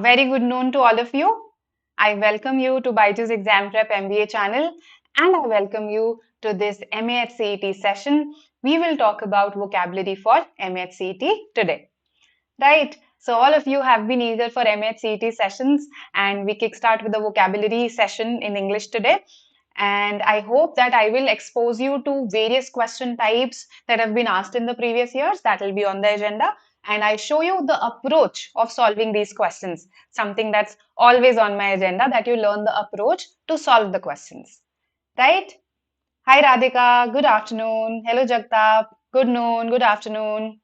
Very good noon to all of you. I welcome you to BYJU'S Exam Prep MBA channel and I welcome you to this MH-CET session. We will talk about vocabulary for MH-CET today. Right. So all of you have been eager for MH-CET sessions and we kickstart with the vocabulary session in English today. And I hope that I will expose you to various question types that have been asked in the previous years. That will be on the agenda. And I show you the approach of solving these questions, something that's always on my agenda, that you learn the approach to solve the questions. Right? Hi Radhika, good afternoon. Hello Jagtap, good noon, good afternoon.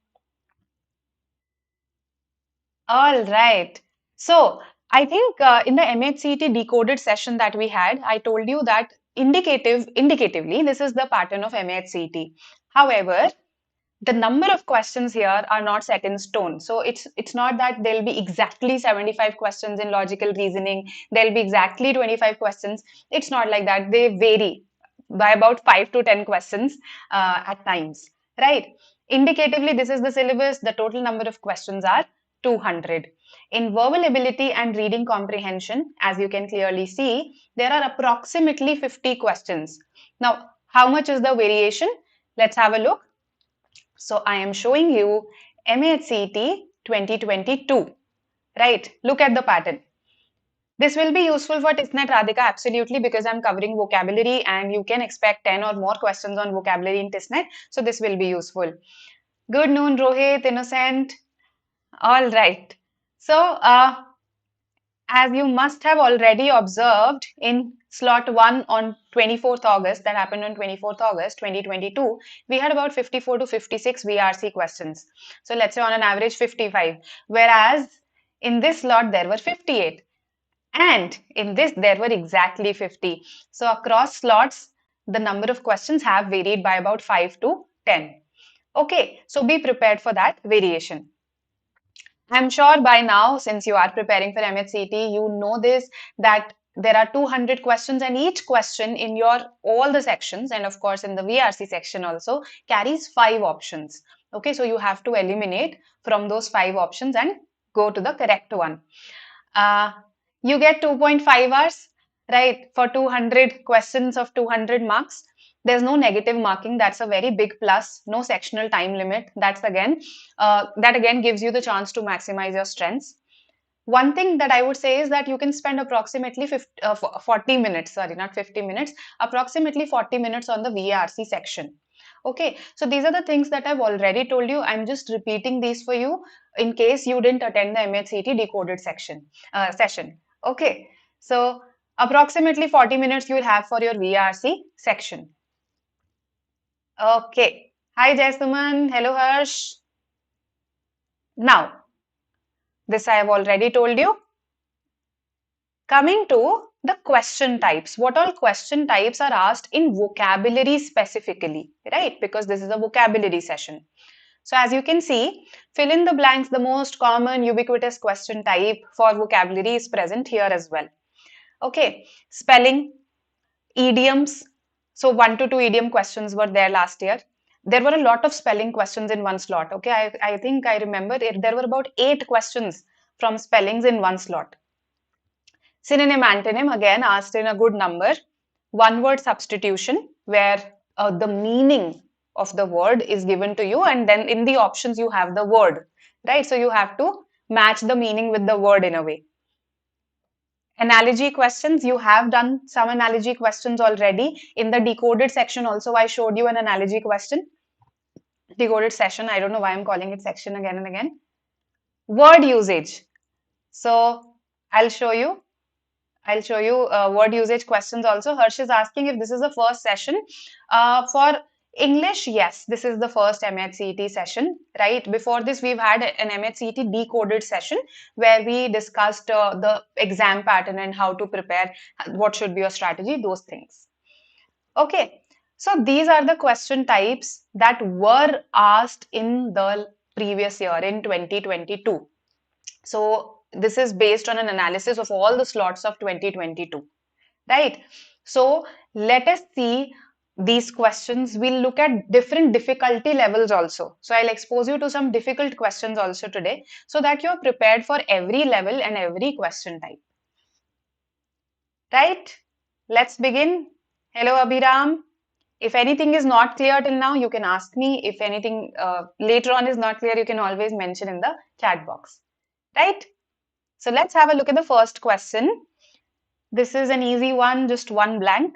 All right. So I think in the MH-CET decoded session that we had, I told you that indicatively, this is the pattern of MH-CET. However, the number of questions here are not set in stone. So it's not that there'll be exactly 75 questions in logical reasoning. There'll be exactly 25 questions. It's not like that. They vary by about 5 to 10 questions at times, right? Indicatively, this is the syllabus. The total number of questions are 200. In verbal ability and reading comprehension, as you can clearly see, there are approximately 50 questions. Now, how much is the variation? Let's have a look. So I am showing you MH-CET 2022, right? Look at the pattern. This will be useful for TISNET Radhika, absolutely, because I'm covering vocabulary and you can expect 10 or more questions on vocabulary in TISNET. So this will be useful. Good noon, Rohit, Innocent. All right. So, as you must have already observed in slot 1 on 24th August, that happened on 24th August 2022, we had about 54 to 56 VRC questions. So let's say on an average 55, whereas in this slot there were 58. And in this there were exactly 50. So across slots, the number of questions have varied by about 5 to 10. Okay, so be prepared for that variation. I'm sure by now, since you are preparing for MH-CET, you know this, that there are 200 questions and each question in your all the sections and of course in the VRC section also carries 5 options. Okay, so you have to eliminate from those 5 options and go to the correct one. Uh, you get 2.5 hours, right, for 200 questions of 200 marks. There's no negative marking. That's a very big plus. No sectional time limit. That again gives you the chance to maximize your strengths. One thing that I would say is that you can spend approximately 40 minutes, sorry, not 50 minutes, approximately 40 minutes on the VRC section. Okay, so these are the things that I've already told you. I'm just repeating these for you in case you didn't attend the MH-CET decoded session. Okay, so approximately 40 minutes you will have for your VRC section. Okay. Hi, Jayasuman. Hello, Harsh. Now, this I have already told you. Coming to the question types. What all question types are asked in vocabulary specifically, right? Because this is a vocabulary session. So as you can see, fill in the blanks, the most common ubiquitous question type for vocabulary is present here as well. Okay, spelling, idioms. So 1 to 2 idiom questions were there last year. There were a lot of spelling questions in one slot. Okay, I think I remember there were about 8 questions from spellings in one slot. Synonym, antonym, again asked in a good number. One word substitution, where the meaning of the word is given to you, and then in the options you have the word, right? So you have to match the meaning with the word in a way. Analogy questions, you have done some analogy questions already. In the decoded section also, I showed you an analogy question. Decoded session, I don't know why I'm calling it section again and again. Word usage. So I'll show you word usage questions also. Harsh is asking if this is the first session. For English, yes, this is the first MH-CET session, right? Before this, we've had an MH-CET decoded session where we discussed the exam pattern and how to prepare, what should be your strategy, those things. Okay, so these are the question types that were asked in the previous year in 2022. So this is based on an analysis of all the slots of 2022, right? So let us see these questions, we'll look at different difficulty levels also. So I'll expose you to some difficult questions also today so that you're prepared for every level and every question type. Right? Let's begin. Hello, Abhiram. If anything is not clear till now, you can ask me. If anything later on is not clear, you can always mention in the chat box. Right? So let's have a look at the first question. This is an easy one, just one blank.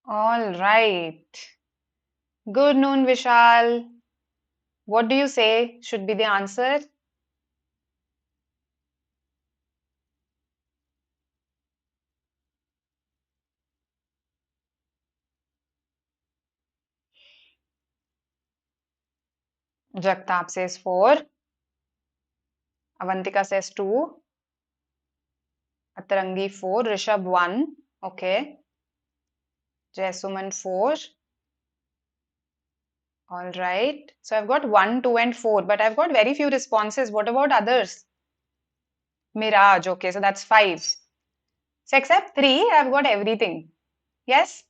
All right. Good noon, Vishal. What do you say should be the answer? Jagtap says 4. Avantika says 2. Atarangi 4. Rishabh 1. Okay. Jayasuman 4. All right. So I've got 1, 2, and 4, but I've got very few responses. What about others? Miraj. Okay, so that's 5. So except 3, I've got everything. Yes?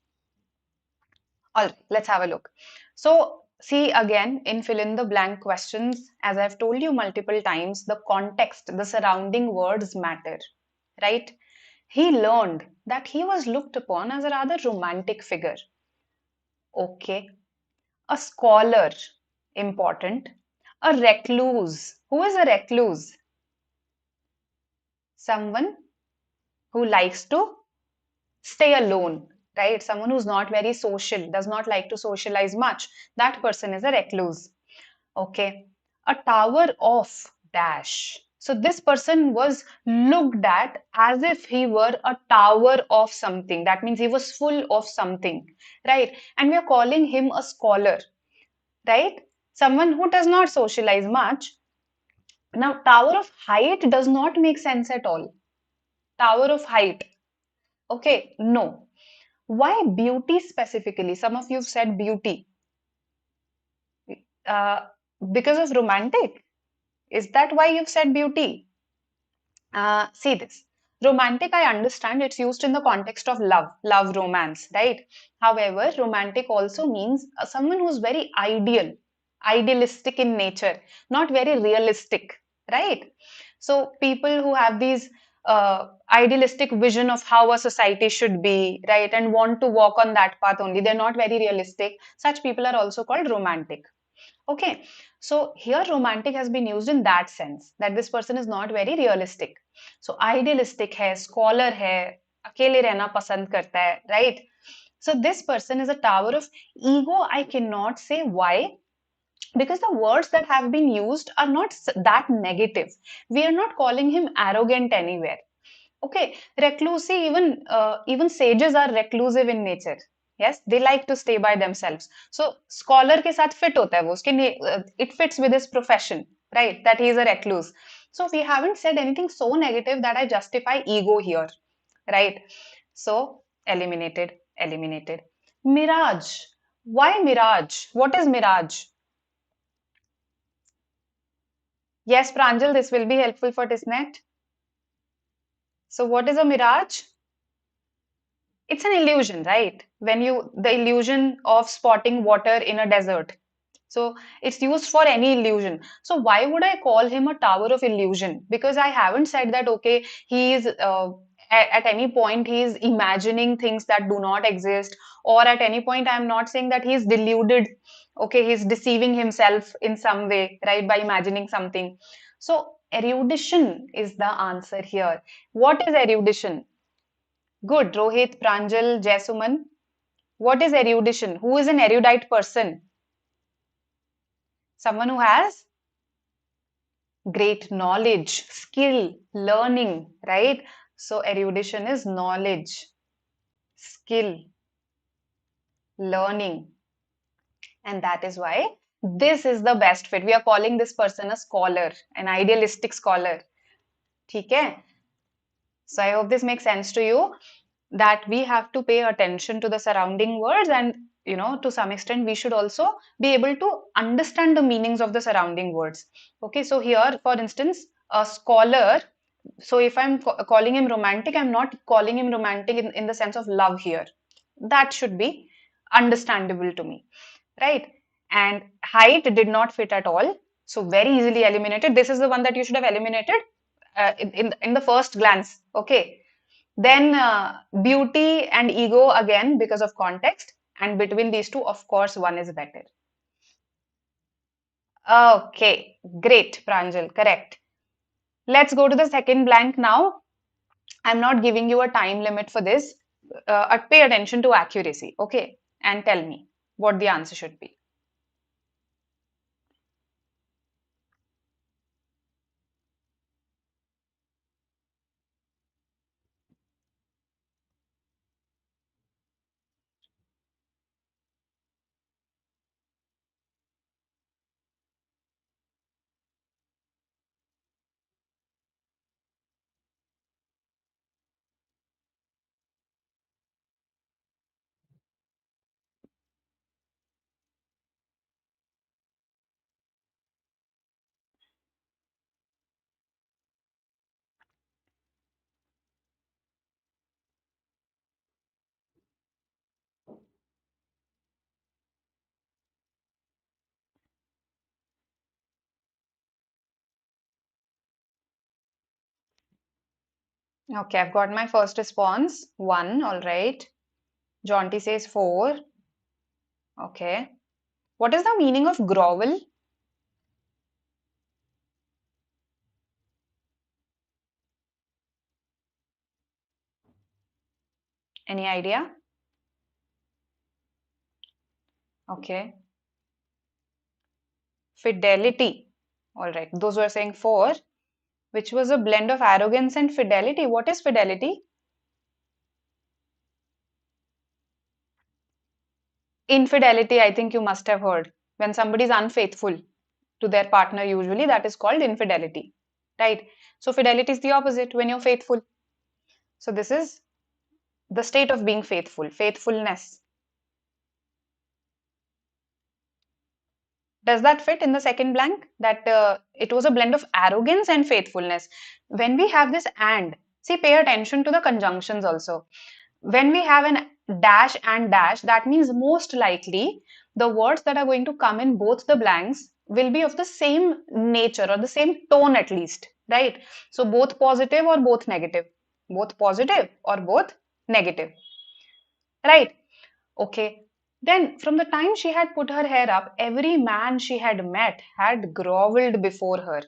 All right, let's have a look. So, see again in fill in the blank questions, as I've told you multiple times, the context, the surrounding words matter, right? He learned that he was looked upon as a rather romantic figure. Okay. A scholar, important. A recluse. Who is a recluse? Someone who likes to stay alone, right? Someone who's not very social, does not like to socialize much. That person is a recluse. Okay. A tower of dash. So this person was looked at as if he were a tower of something. That means he was full of something, right? And we are calling him a scholar, right? Someone who does not socialize much. Now, tower of height does not make sense at all. Tower of height. Okay, no. Why beauty specifically? Some of you have said beauty. Uh, because of romantic. Is that why you've said beauty? See this. Romantic, I understand it's used in the context of love, romance, right? However, romantic also means someone who's very idealistic in nature, not very realistic, right? So, people who have these idealistic vision of how a society should be, right, and want to walk on that path only, they're not very realistic. Such people are also called romantic. Okay, so here romantic has been used in that sense that this person is not very realistic. So idealistic है, scholar है, अकेले रहना पसंद करता है, right? So this person is a tower of ego. I cannot say why because the words that have been used are not that negative. We are not calling him arrogant anywhere. Okay, recluse, even sages are reclusive in nature. Yes, they like to stay by themselves. So scholar के साथ fit होता है वो उसके it fits with his profession, right? That he is a recluse. So we haven't said anything so negative that I justify ego here, right? So eliminated, eliminated. Mirage. Why mirage? What is mirage? Yes, Pranjal, this will be helpful for Tisnet. So what is a mirage? It's an illusion, right? The illusion of spotting water in a desert. So it's used for any illusion. So why would I call him a tower of illusion? Because I haven't said that, okay, he is at any point he is imagining things that do not exist, or at any point I'm not saying that he is deluded. Okay, he's deceiving himself in some way, right, by imagining something. So erudition is the answer here. What is erudition? Good, Rohit, Pranjal, Jayasuman. What is erudition? Who is an erudite person? Someone who has great knowledge, skill, learning, right? So erudition is knowledge, skill, learning. And that is why This is the best fit. We are calling this person a scholar, an idealistic scholar. ठीक है? So I hope this makes sense to you that we have to pay attention to the surrounding words, and to some extent we should also be able to understand the meanings of the surrounding words. Okay, so here for instance, a scholar, so if I'm calling him romantic, I'm not calling him romantic in the sense of love here. That should be understandable to me, right? And height did not fit at all, so very easily eliminated. This is the one that you should have eliminated in the first glance. Okay, then beauty and ego again because of context, and between these two, of course, one is better. Okay, great, Pranjal, correct. Let's go to the second blank now. I'm not giving you a time limit for this. Pay attention to accuracy, okay? And tell me what the answer should be. Okay, I've got my first response. One, all right. Jaunty says four. Okay. What is the meaning of grovel? Any idea? Okay. Fidelity. All right. Those who are saying four, which was a blend of arrogance and fidelity. What is fidelity? Infidelity, I think you must have heard. When somebody is unfaithful to their partner, usually that is called infidelity, right? So, fidelity is the opposite when you're faithful. So, this is the state of being faithful, faithfulness. Does that fit in the second blank? That it was a blend of arrogance and faithfulness. When we have this and, see, pay attention to the conjunctions also. When we have an dash and dash, that means most likely the words that are going to come in both the blanks will be of the same nature or the same tone at least, right? So both positive or both negative, both positive or both negative, right? Okay. Then from the time she had put her hair up, every man she had met had groveled before her.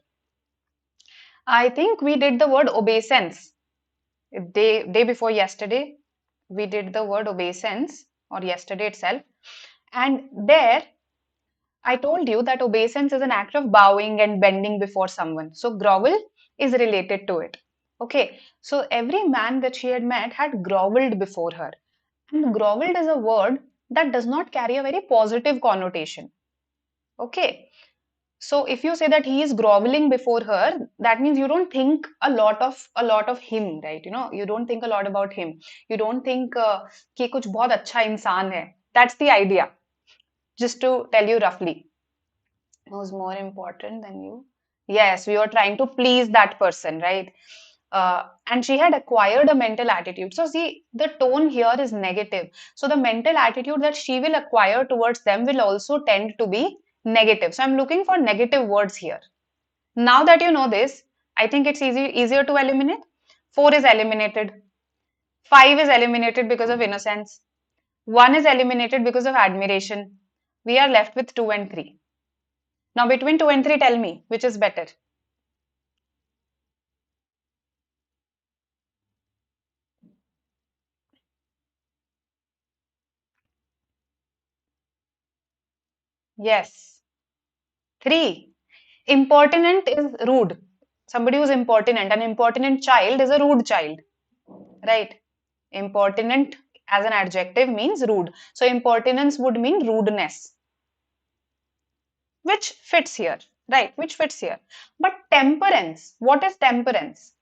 I think we did the word obeisance. Day before yesterday, we did the word obeisance, or yesterday itself. And there, I told you that obeisance is an act of bowing and bending before someone. So grovel is related to it. Okay, so every man that she had met had groveled before her. And groveled is a word that does not carry a very positive connotation. Okay, so if you say that he is groveling before her, that means you don't think a lot of him, right? You don't think a lot about him. You don't think कि कुछ बहुत अच्छा इंसान है. That's the idea. Just to tell you roughly, who's more important than you? Yes, we were trying to please that person, right? And she had acquired a mental attitude. So see, the tone here is negative. So the mental attitude that she will acquire towards them will also tend to be negative. So I'm looking for negative words here. Now that you know this, I think it's easier to eliminate. 4 is eliminated. 5 is eliminated because of innocence. 1 is eliminated because of admiration. We are left with 2 and 3. Now between 2 and 3, tell me which is better. Yes. 3. Impertinent is rude. Somebody who's impertinent. An impertinent child is a rude child. Right? Impertinent as an adjective means rude. So impertinence would mean rudeness. which fits here, right? Which fits here. But temperance, what is temperance?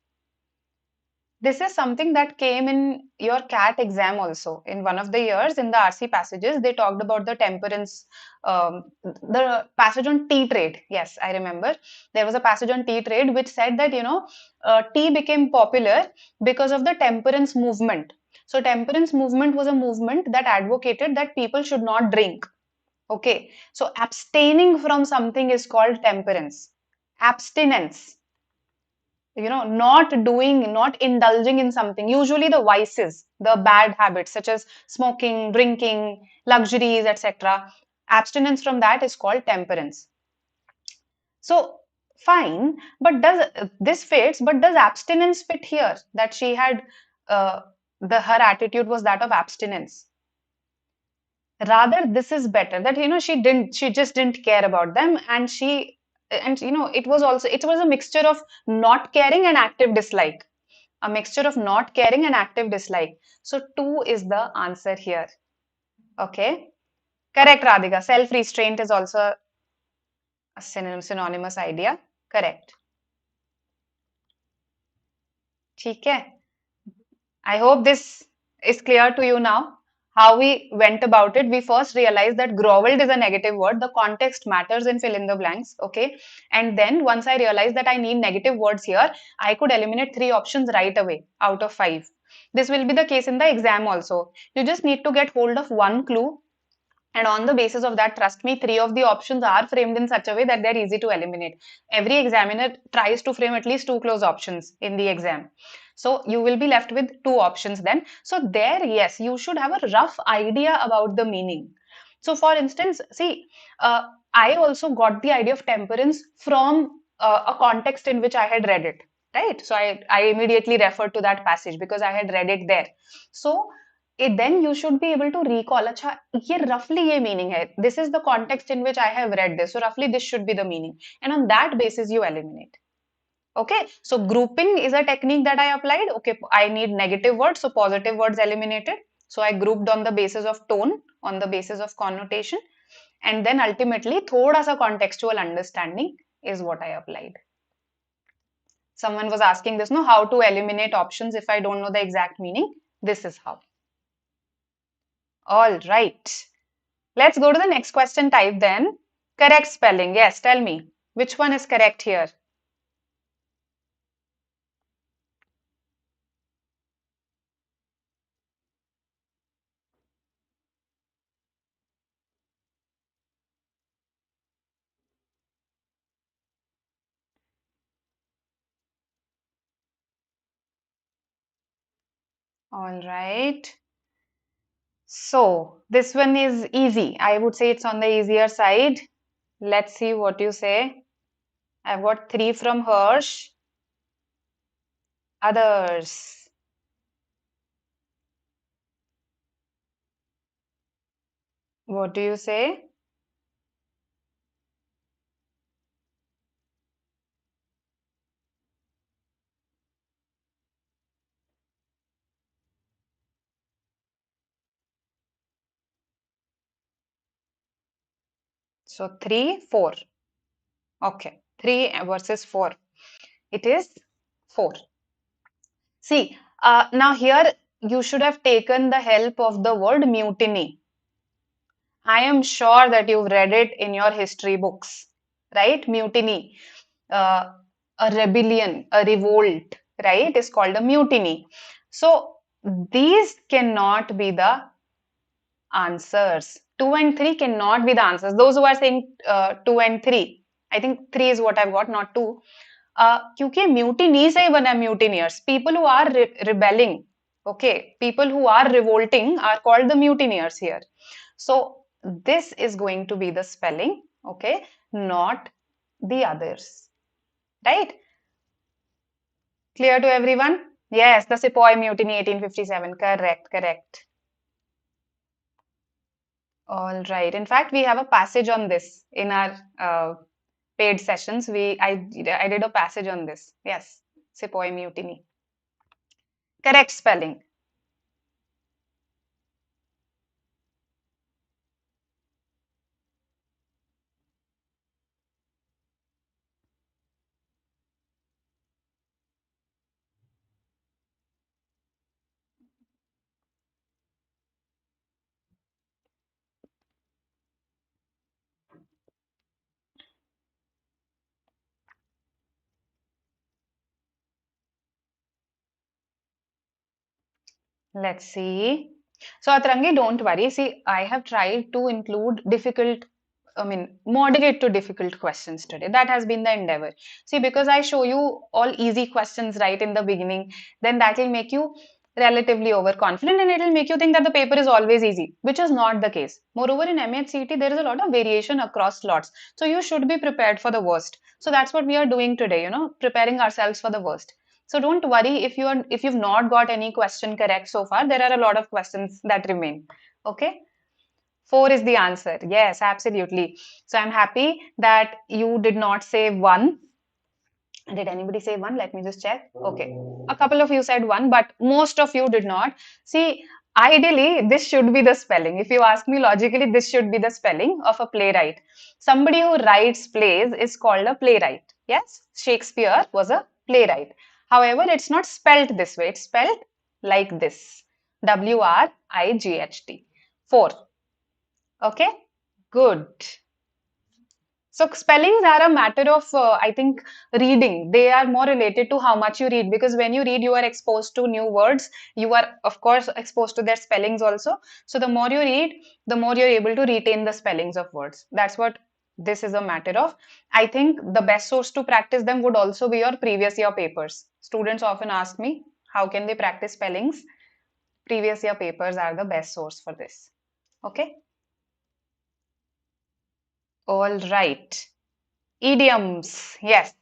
This is something that came in your CAT exam also. In one of the years, in the RC passages, they talked about the temperance, the passage on tea trade. Yes, I remember. There was a passage on tea trade which said that, tea became popular because of the temperance movement. So, temperance movement was a movement that advocated that people should not drink. Okay. So, abstaining from something is called temperance. Abstinence, not indulging in something, usually the vices, the bad habits such as smoking, drinking, luxuries, etc. Abstinence from that is called temperance. So fine, but does this fits, but does abstinence fit here, that she had uh, the her attitude was that of abstinence? Rather, this is better, that she just didn't care about them, and it was a mixture of not caring and active dislike. A mixture of not caring and active dislike. So 2 is the answer here. Okay. Correct, Radhika. Self-restraint is also a synonymous idea. Correct. ठीक है. I hope this is clear to you now. How we went about it. We first realized that groveled is a negative word. The context matters in fill in the blanks. Okay. And then once I realized that I need negative words here, I could eliminate 3 options right away out of 5. This will be the case in the exam also. You just need to get hold of one clue, and on the basis of that, trust me, 3 of the options are framed in such a way that they're easy to eliminate. Every examiner tries to frame at least 2 close options in the exam. So you will be left with 2 options then. So there, yes, you should have a rough idea about the meaning. So for instance, see, I also got the idea of temperance from a context in which I had read it, right? So I immediately referred to that passage because I had read it there. So then you should be able to recall, अच्छा ये roughly ये meaning है, this is the context in which I have read this, so roughly this should be the meaning, and on that basis you eliminate. Okay, so grouping is a technique that I applied. Okay, I need negative words, so positive words eliminated. So I grouped on the basis of tone, on the basis of connotation, and then ultimately thoda sa contextual understanding is what I applied. Someone was asking this, no, how to eliminate options if I don't know the exact meaning. This is how. All right. Let's go to the next question type then. Correct spelling. Yes, tell me. Which one is correct here? All right. So, this one is easy. I would say it's on the easier side. Let's see what you say. I've got 3 from Hirsch. Others. What do you say? So, 3, 4. Okay. 3 versus 4. It is 4. See, now here you should have taken the help of the word mutiny. I am sure that you've read it in your history books, right? Mutiny, uh, a rebellion, a revolt, right, is called a mutiny. So these cannot be the answers. 2 and 3 cannot be the answers. Those who are saying 2 and 3, I think 3 is what I've got, not 2. क्योंकि mutiny से ही बना mutineers. People who are rebelling, okay, people who are revolting are called the mutineers here. So this is going to be the spelling, okay, not the others, right? Clear to everyone? Yes, the Sepoy Mutiny 1857. Correct, correct. All right. In fact, we have a passage on this in our paid sessions. I did a passage on this. Yes, Sepoy Mutiny. Correct spelling. Let's see. So, Atrangi, don't worry. See, I have tried to include moderate to difficult questions today. That has been the endeavor. See, because I show you all easy questions right in the beginning, then that will make you relatively overconfident and it will make you think that the paper is always easy, which is not the case. Moreover, in MH-CET, there is a lot of variation across slots. So, you should be prepared for the worst. So, that's what we are doing today, preparing ourselves for the worst. So don't worry if you've not got any question correct so far. There are a lot of questions that remain. Okay. Four is the answer. Yes, absolutely. So I'm happy that you did not say one. Did anybody say one? Let me just check. Okay. A couple of you said one, but most of you did not. See, ideally, this should be the spelling. If you ask me logically, this should be the spelling of a playwright. Somebody who writes plays is called a playwright. Yes, Shakespeare was a playwright. However, it's not spelled this way. It's spelled like this. WRIGHT. Four. Okay. Good. So spellings are a matter of, I think, reading. They are more related to how much you read because when you read, you are exposed to new words. You are, of course, exposed to their spellings also. So the more you read, the more you're able to retain the spellings of words. That's what this is a matter of. I think the best source to practice them would also be your previous year papers. Students often ask me, how can they practice spellings? Previous year papers are the best source for this. Okay? All right. Idioms. Yes.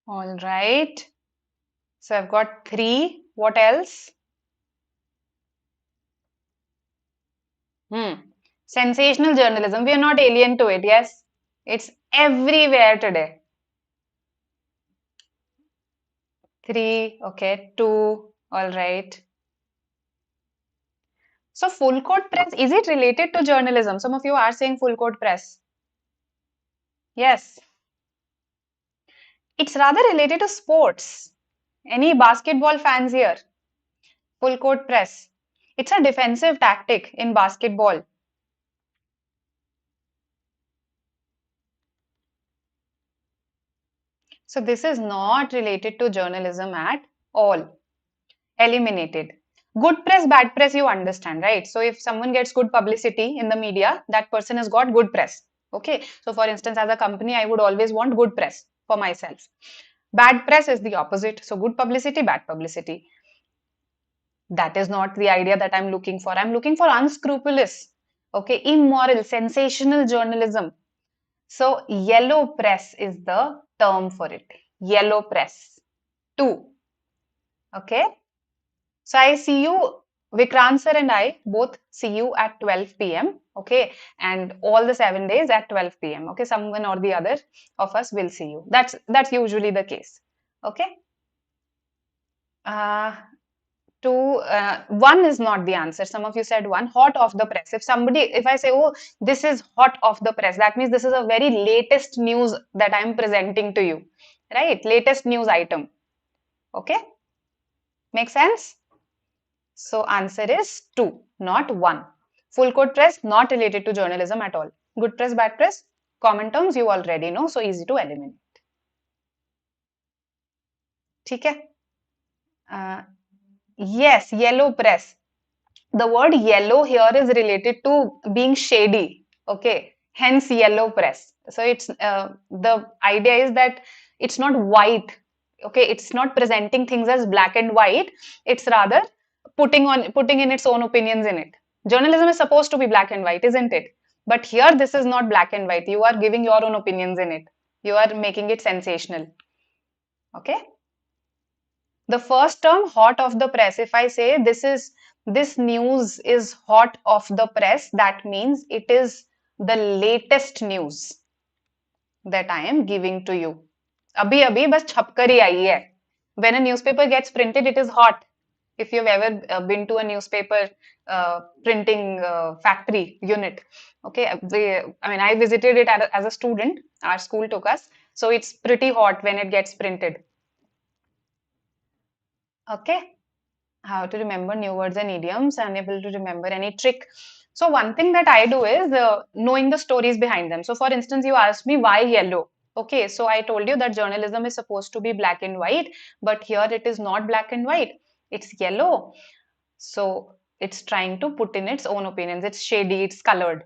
All right. So I've got three. What else? Hmm. Sensational journalism. We are not alien to it. Yes. It's everywhere today. Three. Okay. Two. All right. So full court press, is it related to journalism? Some of you are saying full court press. Yes. It's rather related to sports. Any basketball fans here? Full court press. It's a defensive tactic in basketball. So this is not related to journalism at all. Eliminated. Good press, bad press, you understand, right? So if someone gets good publicity in the media, that person has got good press. Okay. So for instance, as a company, I would always want good press for myself. Bad press is the opposite. So good publicity, bad publicity. That is not the idea that I'm looking for. I'm looking for unscrupulous, okay, immoral, sensational journalism. So yellow press is the term for it. Yellow press. Two. Okay. So I see you, Vikrant sir and I both see you at 12 p.m. Okay. And all the 7 days at 12 p.m. Okay. Someone or the other of us will see you. That's usually the case. Okay. Uh, one is not the answer. Some of you said one, hot off the press. If I say, oh, this is hot off the press, that means this is a very latest news that I'm presenting to you, right? Latest news item. Okay. Make sense? So answer is two, not one. Full court press, not related to journalism at all. Good press, bad press, common terms you already know, so easy to eliminate. ठीक है? Uh, yes, yellow press. The word yellow here is related to being shady. Okay, hence yellow press. So it's the idea is that it's not white. Okay, it's not presenting things as black and white. It's rather putting in its own opinions in it. Journalism is supposed to be black and white, isn't it? But here this is not black and white. You are giving your own opinions in it. You are making it sensational. Okay. The first term, hot off the press. If I say this news is hot off the press, that means it is the latest news that I am giving to you. अभी अभी बस छपकर ही आई है. When a newspaper gets printed, it is hot. If you've ever been to a newspaper printing factory unit, okay, I mean, I visited it as a student. Our school took us, so it's pretty hot when it gets printed. Okay, how to remember new words and idioms, unable to remember any trick. So one thing that I do is knowing the stories behind them. So for instance, you asked me why yellow. Okay, so I told you that journalism is supposed to be black and white, but here it is not black and white. It's yellow. So it's trying to put in its own opinions. It's shady, it's colored.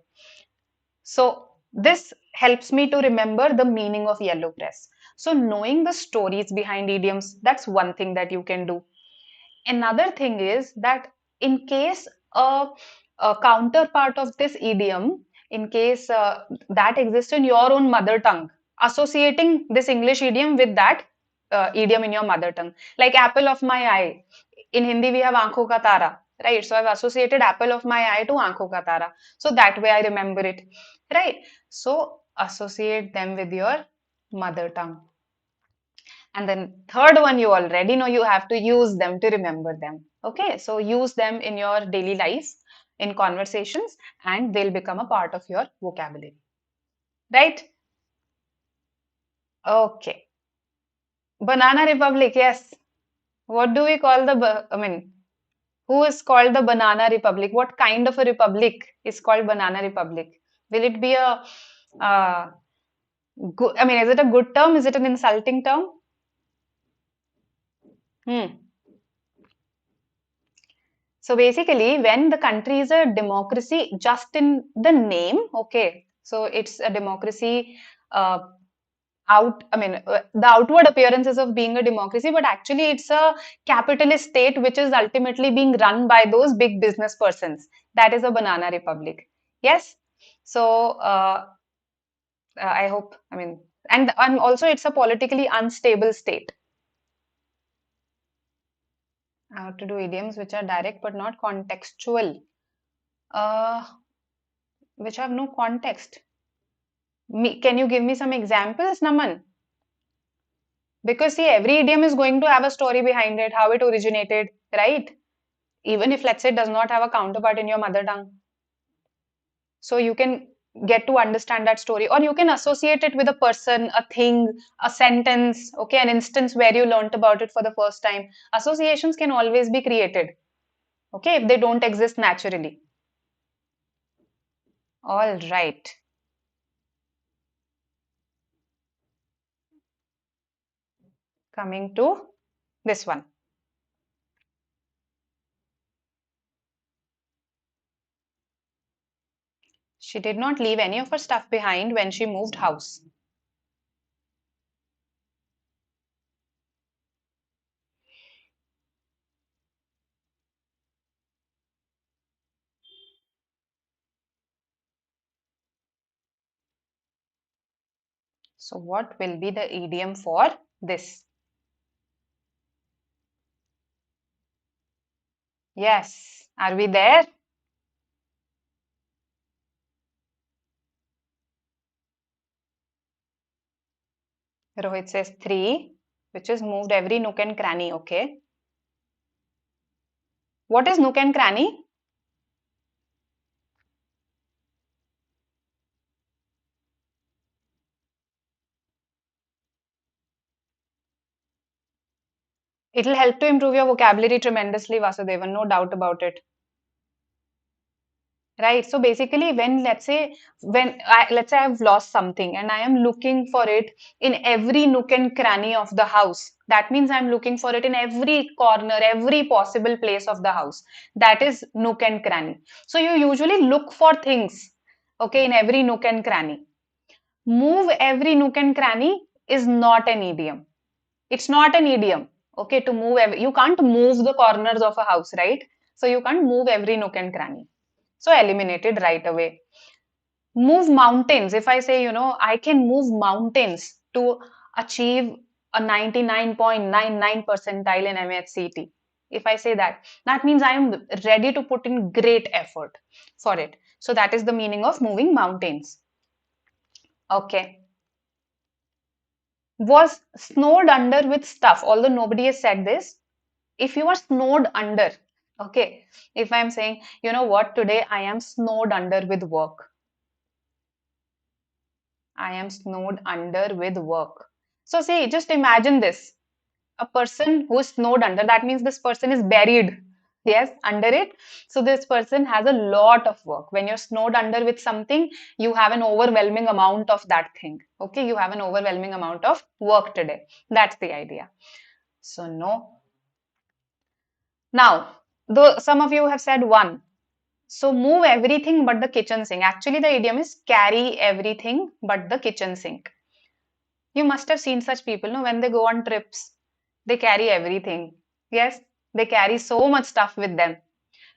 So this helps me to remember the meaning of yellow press. So knowing the stories behind idioms, that's one thing that you can do. Another thing is that in case a counterpart of this idiom, in case that exists in your own mother tongue, associating this English idiom with that idiom in your mother tongue, like apple of my eye. In Hindi, we have aankhon ka tara, right? So I've associated apple of my eye to aankhon ka tara. So that way I remember it, right? So associate them with your mother tongue. And then third one, you already know you have to use them to remember them. Okay, so use them in your daily life, in conversations, and they'll become a part of your vocabulary. Right? Okay. Banana Republic, yes. What do we call I mean, who is called the Banana Republic? What kind of a republic is called Banana Republic? Will it be a, good, I mean, is it a good term? Is it an insulting term? Hmm. So basically, when the country is a democracy just in the name, okay, so it's a democracy uh, the outward appearances of being a democracy, but actually it's a capitalist state which is ultimately being run by those big business persons. That is a banana republic. Yes. So I hope, I mean, and also it's a politically unstable state. How to do idioms which are direct but not contextual. Uh, which have no context. Can you give me some examples, Naman? Because see, every idiom is going to have a story behind it, how it originated, right? Even if, let's say, it does not have a counterpart in your mother tongue. So you can get to understand that story, or you can associate it with a person, a thing, a sentence, okay, an instance where you learnt about it for the first time. Associations can always be created, okay, if they don't exist naturally. All right. Coming to this one. She did not leave any of her stuff behind when she moved house. So what will be the idiom for this? Yes. Are we there? Rohit says three, which is moved every nook and cranny. Okay. What is nook and cranny? It'll help to improve your vocabulary tremendously, Vasudevan, no doubt about it. Right. So basically, when let's say I've lost something and I am looking for it in every nook and cranny of the house, that means I'm looking for it in every corner, every possible place of the house. That is nook and cranny. So you usually look for things, okay, in every nook and cranny. Move every nook and cranny is not an idiom. It's not an idiom. Okay, to move you can't move the corners of a house, right? So you can't move every nook and cranny. So eliminated right away. Move mountains. If I say, I can move mountains to achieve a 99.99 percentile in MH-CET. If I say that, that means I am ready to put in great effort for it. So that is the meaning of moving mountains. Okay. Was snowed under with stuff. Although nobody has said this, If you are snowed under, okay, if I'm saying, you know what, today I am snowed under with work. I am snowed under with work. So see, just imagine this. A person who is snowed under, that means this person is buried. Yes, under it. So this person has a lot of work. When you're snowed under with something, you have an overwhelming amount of that thing. Okay, you have an overwhelming amount of work today. That's the idea. So no. Now, though some of you have said one. So move everything but the kitchen sink. Actually, the idiom is carry everything but the kitchen sink. You must have seen such people, no? When they go on trips, they carry everything. Yes, they carry so much stuff with them.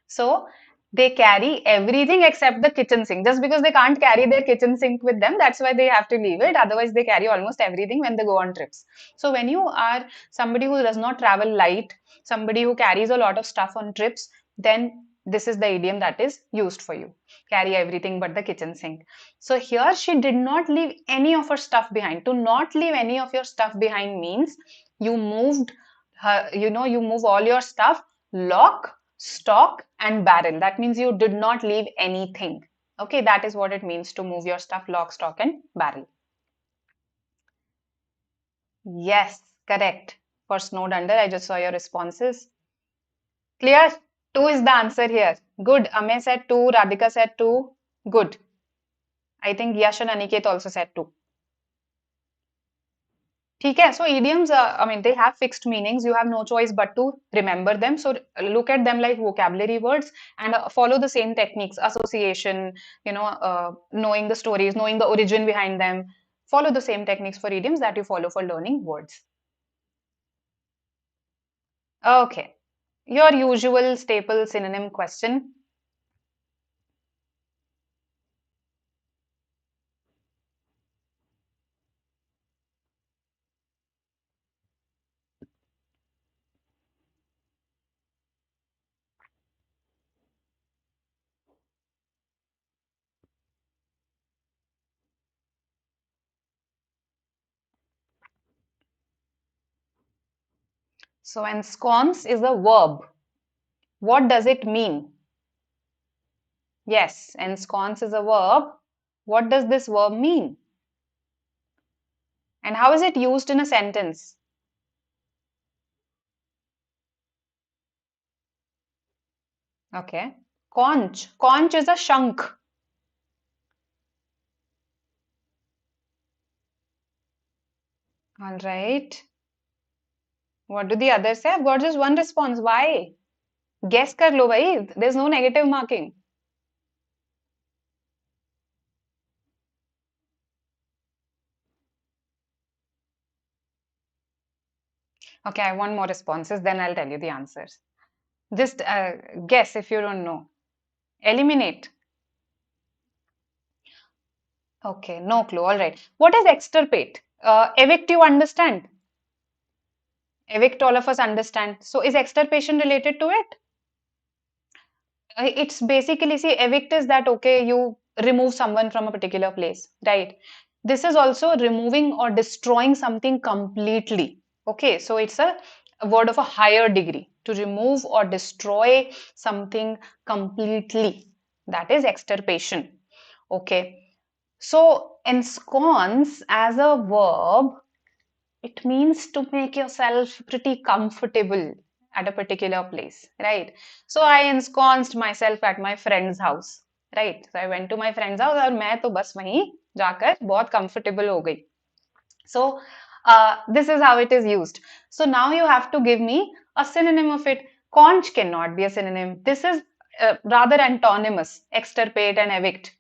So they carry everything except the kitchen sink. Just because they can't carry their kitchen sink with them, that's why they have to leave it. Otherwise, they carry almost everything when they go on trips. So when you are somebody who does not travel light, somebody who carries a lot of stuff on trips, then this is the idiom that is used for you. Carry everything but the kitchen sink. So here she did not leave any of her stuff behind. To not leave any of your stuff behind means you moved her, you move all your stuff, lock, stock, and barrel. That means you did not leave anything. Okay, that is what it means to move your stuff, lock, stock, and barrel. Yes, correct. For snowed under, I just saw your responses. Clear? 2 is the answer here. Good. Amey said 2, Radhika said 2. Good. I think Yash and Aniket also said 2. ठीक है, so idioms, I mean, they have fixed meanings. You have no choice but to remember them. So look at them like vocabulary words and follow the same techniques, association, knowing the stories, knowing the origin behind them. Follow the same techniques for idioms that you follow for learning words. Okay, your usual staple synonym question. So ensconce is a verb. What does it mean? Yes, ensconce is a verb. What does this verb mean? And how is it used in a sentence? Okay. Conch. Conch is a shank. All right. What do the others say? I've got just one response. Why? Guess kar lo bhai. There's no negative marking. Okay, I want more responses. Then I'll tell you the answers. Just guess if you don't know. Eliminate. Okay, no clue. All right. What is extirpate? Evict, you understand? Evict, all of us understand. So is extirpation related to it? It's basically, see, evict is that, okay, you remove someone from a particular place, right? This is also removing or destroying something completely. Okay, so it's a word of a higher degree, to remove or destroy something completely. That is extirpation. Okay, so ensconce as a verb, it means to make yourself pretty comfortable at a particular place, right? So I ensconced myself at my friend's house, right? So I went to my friend's house और मैं तो बस वहीं जाकर बहुत comfortable हो गई. So this is how it is used. So now you have to give me a synonym of it. Conch cannot be a synonym. This is rather antonymous, extirpate and evict.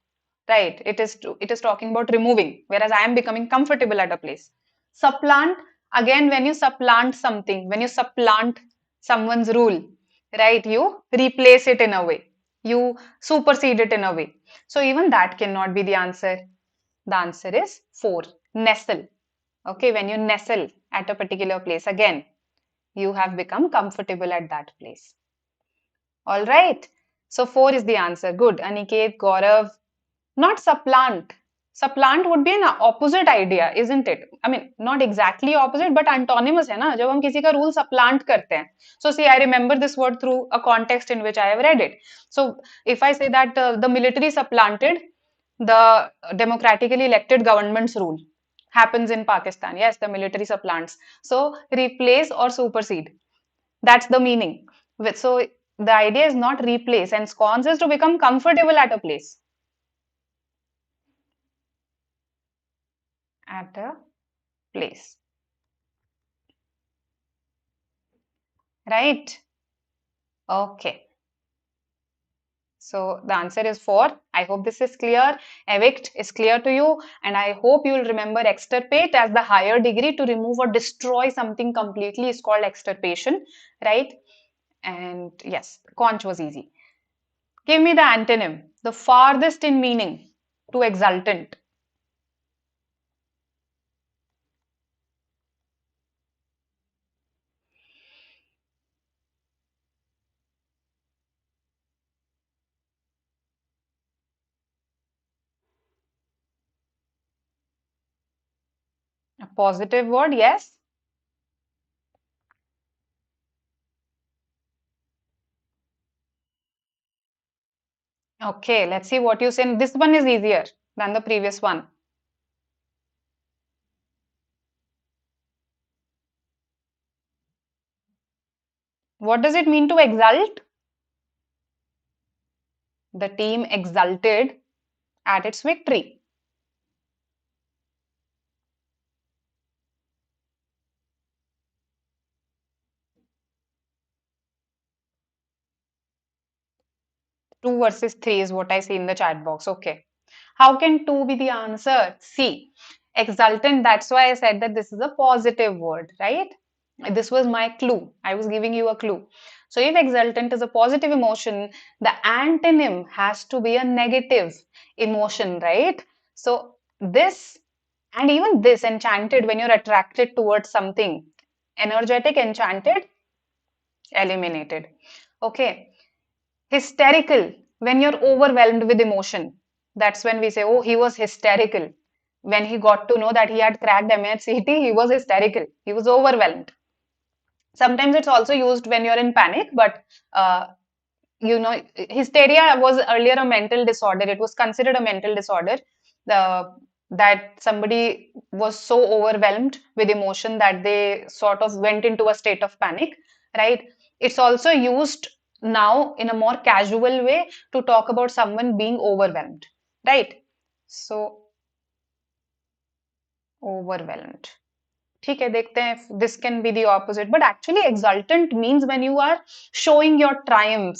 Right? It is talking about removing, whereas I am becoming comfortable at a place. Supplant, again, when you supplant something, when you supplant someone's rule, right? You replace it in a way. You supersede it in a way. So even that cannot be the answer. The answer is 4. Nestle. Okay, when you nestle at a particular place, again, you have become comfortable at that place. All right. So 4 is the answer. Good. Aniket, Gaurav, not supplant. Supplant would be an opposite idea, isn't it? I mean, not exactly opposite, but antonymous है ना, जब हम किसी का rule supplant करते हैं. So see, I remember this word through a context in which I have read it. So if I say that the military supplanted the democratically elected government's rule, happens in Pakistan. Yes, the military supplants. So replace or supersede. That's the meaning. So the idea is not replace, and scones is to become comfortable at a place. At a place. Right? Okay. So the answer is 4. I hope this is clear. Evict is clear to you, and I hope you will remember extirpate as the higher degree. To remove or destroy something completely is called extirpation, right? And yes, conch was easy. Give me the antonym, the farthest in meaning to exultant. A positive word, yes. Okay, let's see what you say. This one is easier than the previous one. What does it mean to exult? The team exulted at its victory. Two versus three is what I see in the chat box. Okay. How can two be the answer? C. Exultant. That's why I said that this is a positive word, right? This was my clue. I was giving you a clue. So if exultant is a positive emotion, the antonym has to be a negative emotion, right? So this and even this enchanted, when you're attracted towards something, energetic, enchanted, eliminated. Okay. Hysterical, when you're overwhelmed with emotion. That's when we say, oh, he was hysterical. When he got to know that he had cracked MH-CET, he was hysterical. He was overwhelmed. Sometimes it's also used when you're in panic, but uh, hysteria was earlier a mental disorder. It was considered a mental disorder. The that somebody was so overwhelmed with emotion that they sort of went into a state of panic, right? It's also used now in a more casual way to talk about someone being overwhelmed, right? So overwhelmed. ठीक है देखते हैं this can be the opposite but actually exultant means when you are showing your triumph,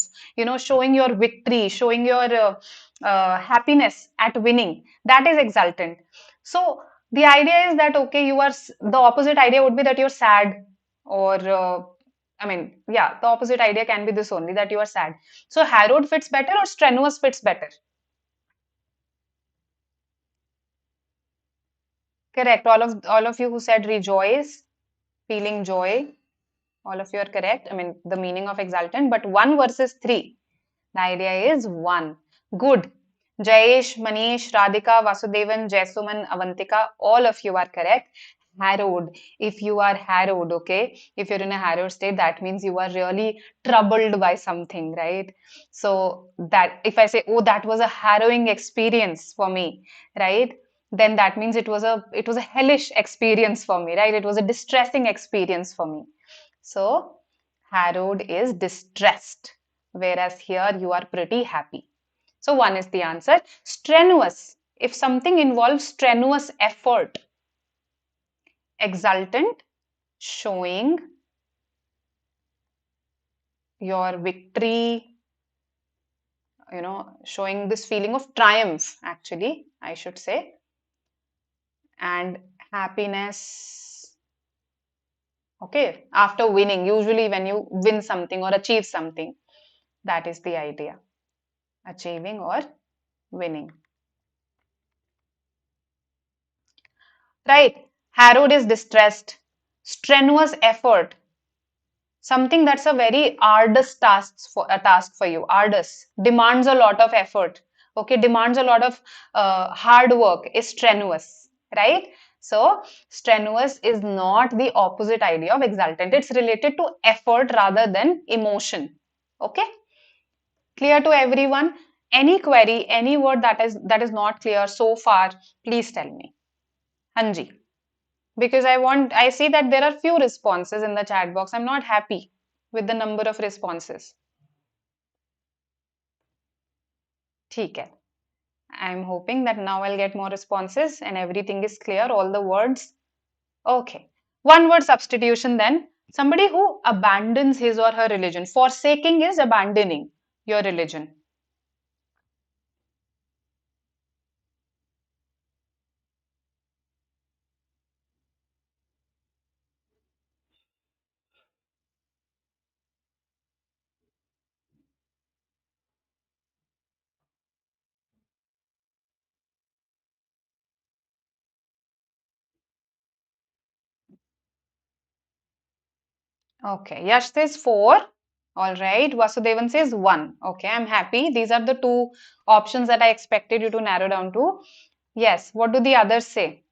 showing your victory, showing your happiness at winning. That is exultant. So the idea is that okay, the opposite idea would be that you're sad or I mean, yeah, the opposite idea can be this only, that you are sad. So harrowed fits better or strenuous fits better? Correct. All of you who said rejoice, feeling joy, all of you are correct. I mean, the meaning of exultant, but 1 versus 3. The idea is 1. Good. Jayesh, Manish, Radhika, Vasudevan, Jaisuman, Avantika, all of you are correct. Harrowed. If you are harrowed, okay, if you're in a harrowed state, that means you are really troubled by something, right? So that if I say, oh, that was a harrowing experience for me, right? Then that means it was a hellish experience for me, right? It was a distressing experience for me. So harrowed is distressed, whereas here you are pretty happy. So 1 is the answer. Strenuous. If something involves strenuous effort, exultant, showing your victory, showing this feeling of triumph, actually, I should say, and happiness. Okay, after winning, usually when you win something or achieve something, that is the idea. Achieving or winning. Right? Harrowed is distressed. Strenuous effort. Something that's a very arduous task for you. Arduous. Demands a lot of effort. okay, demands a lot of hard work, is strenuous, right? So strenuous is not the opposite idea of exultant. It's related to effort rather than emotion. Okay, clear to everyone? Any query, any word that is not clear so far, please tell me. Hanji. Because I see that there are few responses in the chat box. I'm not happy with the number of responses. ठीक है. I'm hoping that now I'll get more responses and everything is clear, all the words. Okay. One word substitution then. Somebody who abandons his or her religion. Forsaking is abandoning your religion. Okay. Yash says 4. All right. Vasudevan says 1. Okay. I'm happy. These are the two options that I expected you to narrow down to. Yes. What do the others say?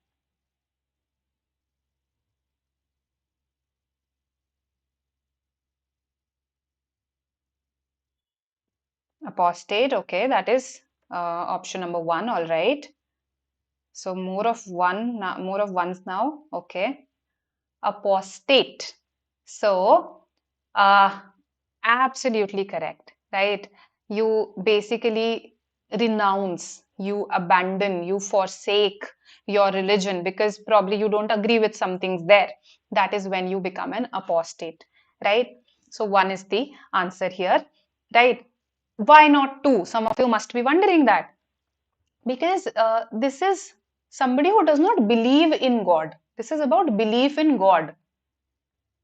Apostate. Okay. That is option number 1. All right. So more of one, more of ones now. Okay. Apostate. So, uh, absolutely correct, right? You basically renounce, you abandon, you forsake your religion because probably you don't agree with some things there. That is when you become an apostate, right? So, one is the answer here, right? Why not two? Some of you must be wondering that because this is somebody who does not believe in God. This is about belief in God.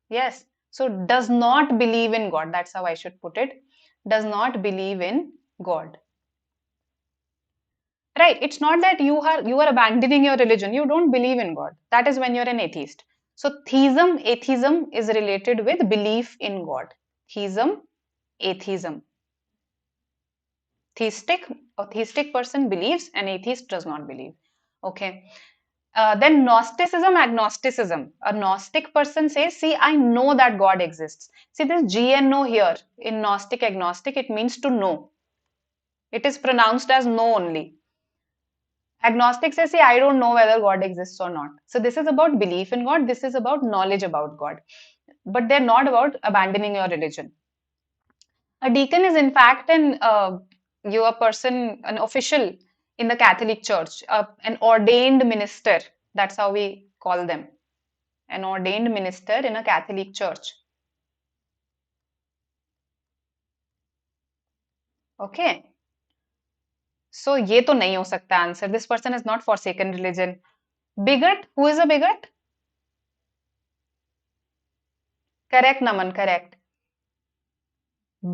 Yes. So does not believe in God. That's how I should put it. Does not believe in God. Right. It's not that you are abandoning your religion. You don't believe in God. That is when you're an atheist. So atheism is related with belief in God. Theism, atheism. A theistic person believes, an atheist does not believe. Okay. Then Gnosticism, agnosticism. A Gnostic person says, see, I know that God exists. See, this GNO here in Gnostic, agnostic, it means to know. It is pronounced as no only. Agnostic says, see, I don't know whether God exists or not. So this is about belief in God. This is about knowledge about God. But they're not about abandoning your religion. A deacon is in fact a person, an official in the Catholic Church, an ordained minister. That's how we call them. An ordained minister in a Catholic church. Okay. So ये तो नहीं हो सकता answer. This person has not forsaken religion. Bigot. Who is a bigot? Correct, Naman. Correct.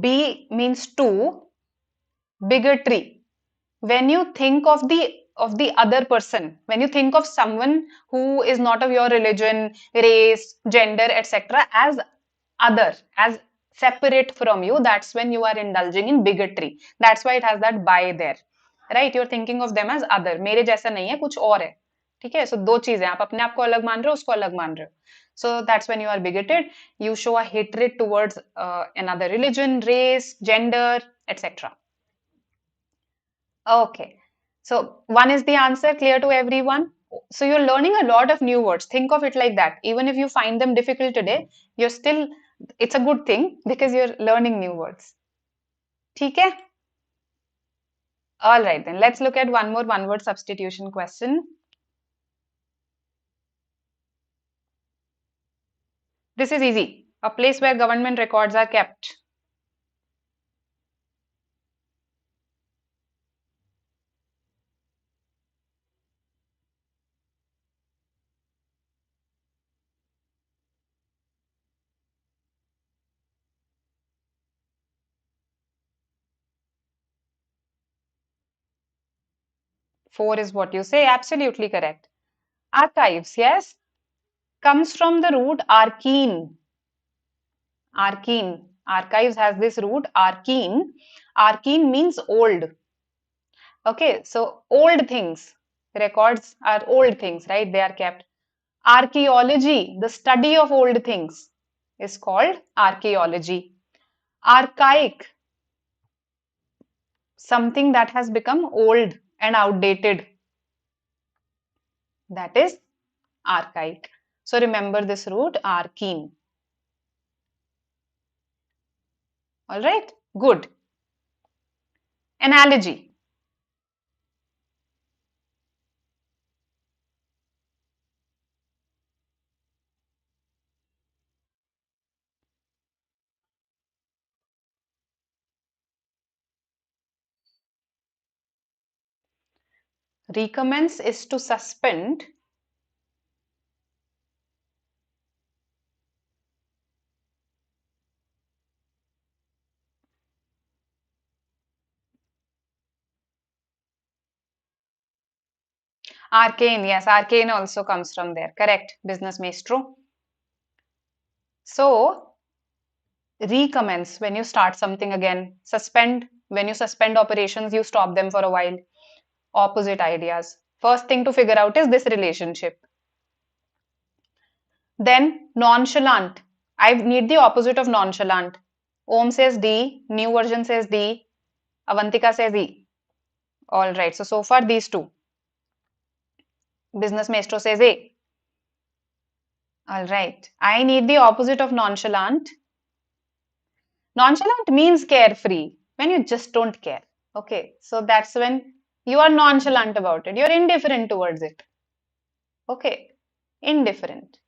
B means two. Bigotry. When you think of the other person, when you think of someone who is not of your religion, race, gender, etc., as other, as separate from you, that's when you are indulging in bigotry. That's why it has that by there, right? You're thinking of them as other. मेरे जैसा नहीं है, कुछ और है. ठीक है? So दो चीजें, आप अपने आप को अलग मान रहे हो, उसको अलग मान रहे हो. So that's when you are bigoted. You show a hatred towards another religion, race, gender, etc. Okay. So one is the answer, clear to everyone. So you're learning a lot of new words. Think of it like that. Even if you find them difficult today, you're still, it's a good thing because you're learning new words. ठीक है? All right, then let's look at one more one word substitution question. This is easy. A place where government records are kept. Four is what you say. Absolutely correct. Archives, yes, comes from the root arcane. Arcane. Archives has this root arcane. Arcane means old. Okay, so old things, records are old things, right? They are kept. Archaeology, the study of old things, is called archaeology. Archaic, something that has become old and outdated, that is archaic. So remember this root, archene. All right, good. Analogy. Recommence is to suspend. Arcane, yes, arcane also comes from there. Correct, business maestro. So, recommence when you start something again. Suspend, when you suspend operations, you stop them for a while. Opposite ideas. First thing to figure out is this relationship. Then, nonchalant. I need the opposite of nonchalant. Om says D, new version says D, Avantika says E. All right, so far these two. Business maestro says A. All right, I need the opposite of nonchalant. Nonchalant means carefree, when you just don't care. Okay, so that's when you are nonchalant about it. You're indifferent towards it. Okay, indifferent.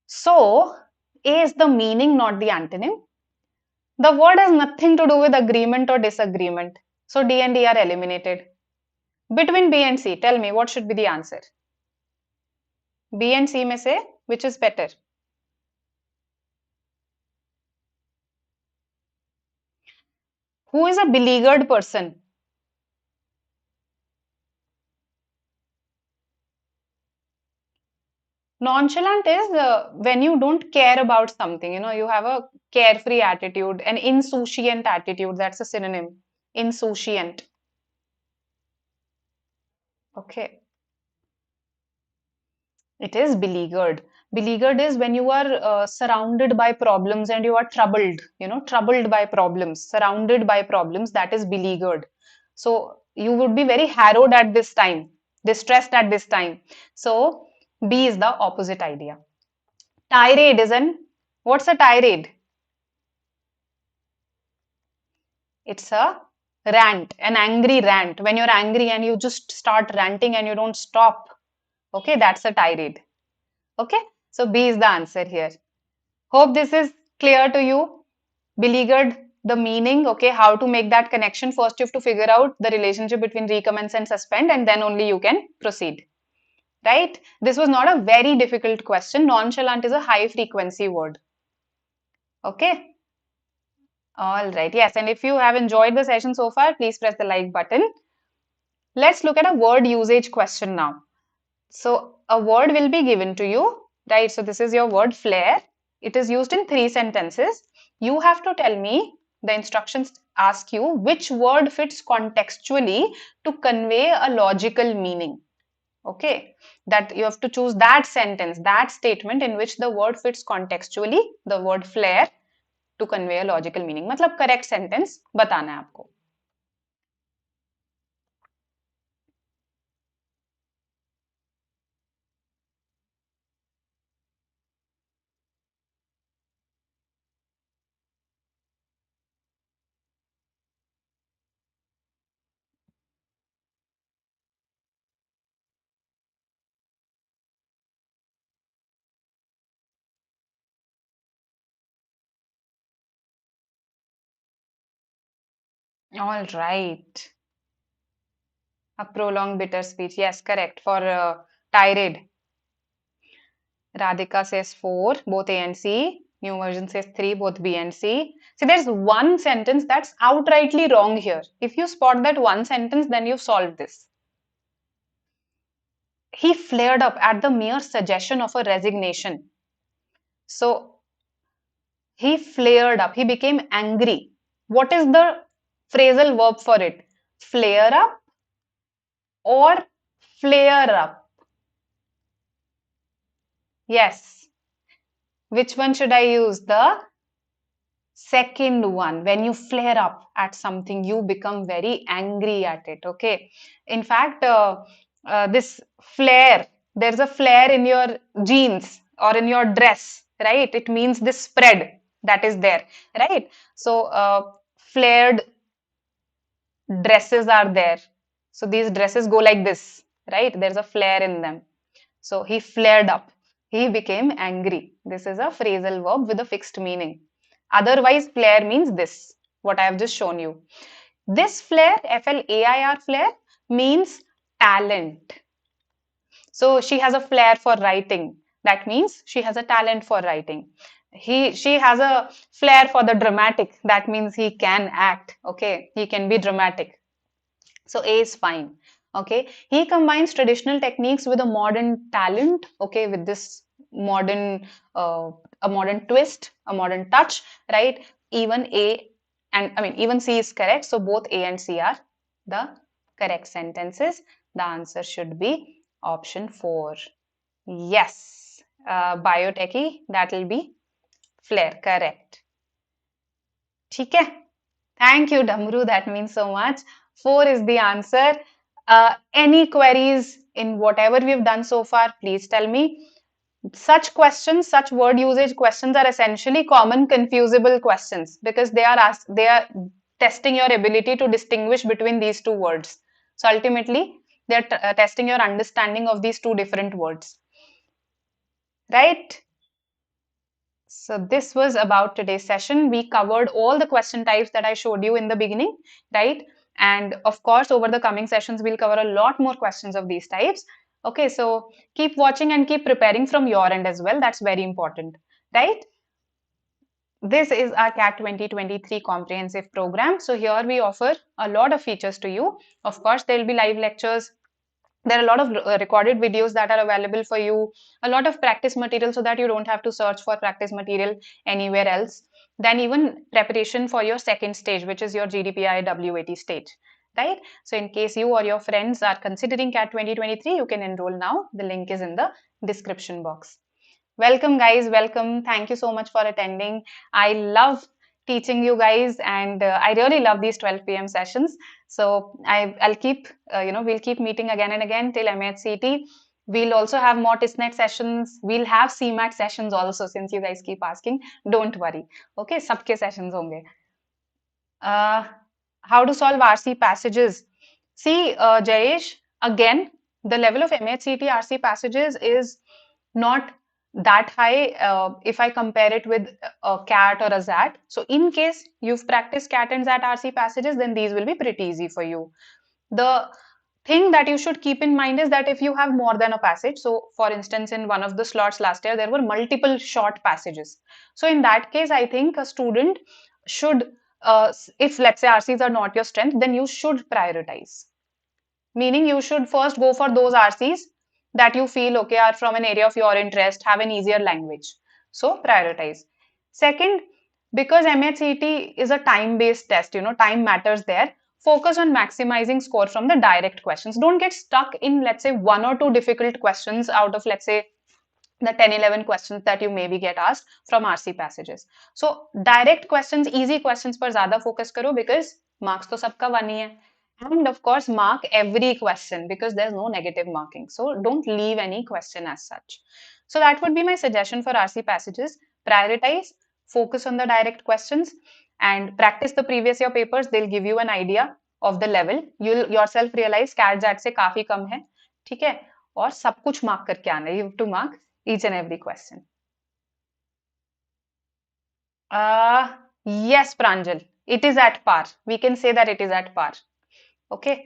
So, A is the meaning, not the antonym. The word has nothing to do with agreement or disagreement. So, D and D are eliminated. Between B and C, tell me what should be the answer? B and C में से which is better? Who is a beleaguered person? Nonchalant is when you don't care about something, you have a carefree attitude, an insouciant attitude. That's a synonym. Insouciant. Okay. It is beleaguered. Beleaguered is when you are surrounded by problems and you are troubled, troubled by problems, surrounded by problems. That is beleaguered. So you would be very harrowed at this time, distressed at this time. So B is the opposite idea. Tirade is what's a tirade? It's a rant, an angry rant. When you're angry and you just start ranting and you don't stop. Okay, that's a tirade. Okay, so B is the answer here. Hope this is clear to you. Beleaguered, the meaning, okay, how to make that connection. First, you have to figure out the relationship between recommence and suspend, and then only you can proceed. Right? This was not a very difficult question. Nonchalant is a high frequency word. Okay. All right. Yes. And if you have enjoyed the session so far, please press the like button. Let's look at a word usage question now. So a word will be given to you, right? So this is your word flare. It is used in 3 sentences. You have to tell me, the instructions ask you which word fits contextually to convey a logical meaning. Okay, that you have to choose that sentence, that statement in which the word fits contextually, the word flare, to convey a logical meaning. मतलब correct sentence बताना है आपको. All right. A prolonged bitter speech. Yes, correct. For tirade. Radhika says 4, both A and C. New version says 3, both B and C. See, there's one sentence that's outrightly wrong here. If you spot that one sentence, then you've solved this. He flared up at the mere suggestion of a resignation. So, he flared up. He became angry. What is the phrasal verb for it? flare up or flare up? Yes. Which one should I use? The second one. When you flare up at something, you become very angry at it. Okay. In fact, this flare, there's a flare in your jeans or in your dress, right? It means this spread that is there, right? So, flared dresses are there. So, these dresses go like this, right? There's a flare in them. So he flared up. He became angry. This is a phrasal verb with a fixed meaning. Otherwise, flare means this, what I have just shown you. This flare, F-L-A-I-R, flare, means talent. So she has a flair for writing. That means she has a talent for writing. She has a flair for the dramatic. That means he can act. Okay, he can be dramatic. So A is fine. Okay. He combines traditional techniques with a modern talent. Okay, with this modern a modern twist, a modern touch, right? Even A and I mean even C is correct. So both A and C are the correct sentences. The answer should be option 4. Yes. Biotechy, that will be flare. Correct. ठीक है. Thank you, Damru. That means so much. 4 is the answer. Any queries in whatever we've done so far, please tell me. Such questions, such word usage questions are essentially common confusable questions because they are testing your ability to distinguish between these two words. So ultimately, they're testing your understanding of these two different words. Right? So this was about today's session. We covered all the question types that I showed you in the beginning, right? And of course, over the coming sessions, we'll cover a lot more questions of these types. Okay, so keep watching and keep preparing from your end as well. That's very important, right? This is our CAT 2023 comprehensive program. So here we offer a lot of features to you. Of course, there will be live lectures. There are a lot of recorded videos that are available for you, a lot of practice material so that you don't have to search for practice material anywhere else. Then even preparation for your second stage, which is your GDPI WAT stage, right? So in case you or your friends are considering CAT 2023, you can enroll now. The link is in the description box. Welcome, guys. Welcome. Thank you so much for attending. I love teaching you guys, and I really love these 12 p.m. sessions. So I'll keep, we'll keep meeting again and again till MH-CET. We'll also have more TISNET sessions. We'll have CMAT sessions also, since you guys keep asking. Don't worry. Okay, सबके sessions होंगे. How to solve RC passages? See, Jayesh, again, the level of MH-CET RC passages is not that high if I compare it with a CAT or a ZAT. So in case you've practiced CAT and ZAT RC passages, then these will be pretty easy for you. The thing that you should keep in mind is that if you have more than a passage, so for instance, in one of the slots last year, there were multiple short passages. So in that case, I think a student should, if let's say RCs are not your strength, then you should prioritize. Meaning you should first go for those RCs that you feel okay are from an area of your interest, have an easier language. So prioritize. Second, because MH-CET is a time-based test, time matters there. Focus on maximizing score from the direct questions. Don't get stuck in, let's say, one or two difficult questions out of, let's say, the 10-11 questions that you maybe get asked from RC passages. So direct questions, easy questions पर ज़्यादा focus करो because marks तो सबका one ही है. And of course, mark every question because there's no negative marking. So don't leave any question as such. So that would be my suggestion for RC passages. Prioritize, focus on the direct questions, and practice the previous year papers. They'll give you an idea of the level. You'll yourself realize CAT JAT से काफी कम है, ठीक है? और सब कुछ mark करके आना है. You have to mark each and every question. Yes, Pranjal, it is at par. We can say that it is at par. Okay.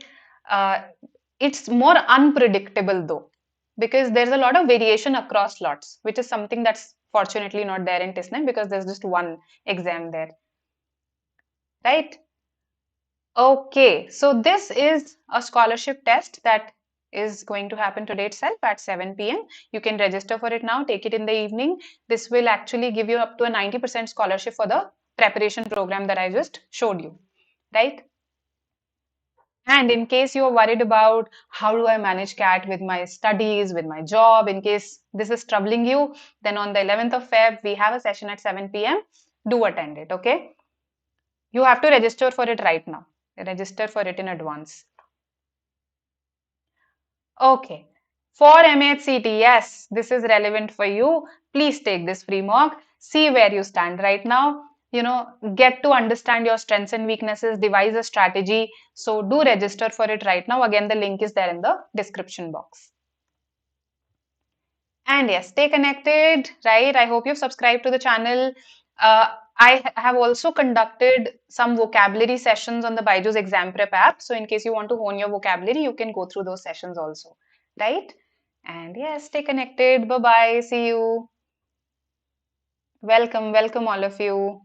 It's more unpredictable though, because there's a lot of variation across slots, which is something that's fortunately not there in TISNET because there's just one exam there. Right? Okay, so this is a scholarship test that is going to happen today itself at 7 p.m. You can register for it now, take it in the evening. This will actually give you up to a 90% scholarship for the preparation program that I just showed you, right? And in case you're worried about how do I manage CAT with my studies, with my job, in case this is troubling you, then on the 11th of Feb, we have a session at 7 p.m. Do attend it, okay? You have to register for it right now. Register for it in advance. Okay. For MH-CT, yes, this is relevant for you. Please take this free mock. See where you stand right now. Get to understand your strengths and weaknesses, devise a strategy. So do register for it right now. Again, the link is there in the description box. And yes, stay connected, right? I hope you've subscribed to the channel. I have also conducted some vocabulary sessions on the BYJU'S exam prep app. So in case you want to hone your vocabulary, you can go through those sessions also, right? And yes, stay connected. Bye bye. See you. Welcome, welcome all of you.